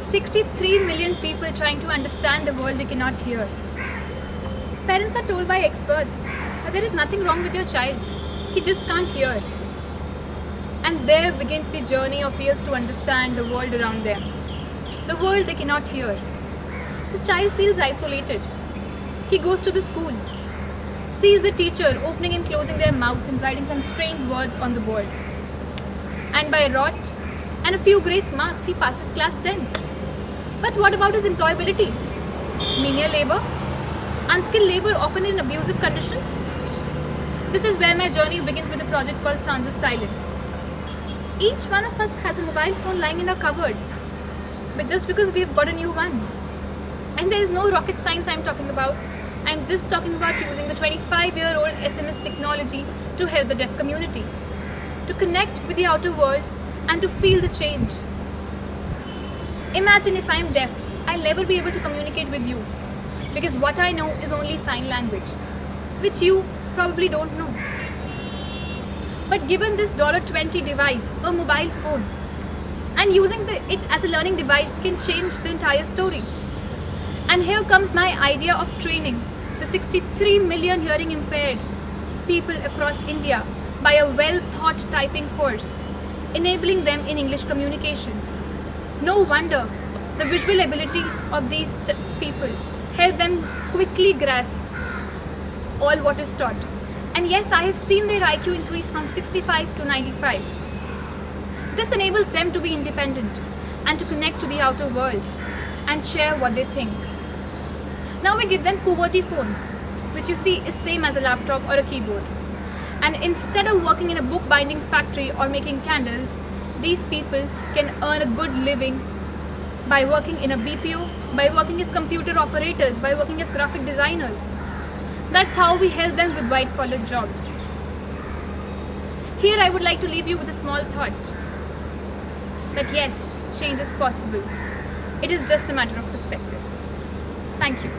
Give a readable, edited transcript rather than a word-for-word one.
63 million people trying to understand the world they cannot hear. Parents are told by experts that there is nothing wrong with your child, he just can't hear. And there begins the journey of years to understand the world around them, the world they cannot hear. The child feels isolated. He goes to the school, sees the teacher opening and closing their mouths and writing some strange words on the board. And by rot and a few grace marks, he passes class 10. But what about his employability? Menial labor? Unskilled labor, often in abusive conditions? This is where my journey begins with a project called Sounds of Silence. Each one of us has a mobile phone lying in our cupboard, but just because we've got a new one. And there is no rocket science I'm talking about. I'm just talking about using the 25-year-old SMS technology to help the deaf community, to connect with the outer world and to feel the change. Imagine if I'm deaf, I'll never be able to communicate with you, because what I know is only sign language, which you probably don't know. But given this $20 device, a mobile phone, and using it as a learning device can change the entire story. And here comes my idea of training the 63 million hearing impaired people across India by a well-thought typing course, enabling them in English communication. No wonder the visual ability of these people help them quickly grasp all what is taught. And yes, I have seen their IQ increase from 65 to 95. This enables them to be independent and to connect to the outer world and share what they think. Now we give them QWERTY phones, which you see is same as a laptop or a keyboard. And instead of working in a bookbinding factory or making candles, these people can earn a good living by working in a BPO, by working as computer operators, by working as graphic designers. That's how we help them with white-collar jobs. Here I would like to leave you with a small thought that yes, change is possible. It is just a matter of perspective. Thank you.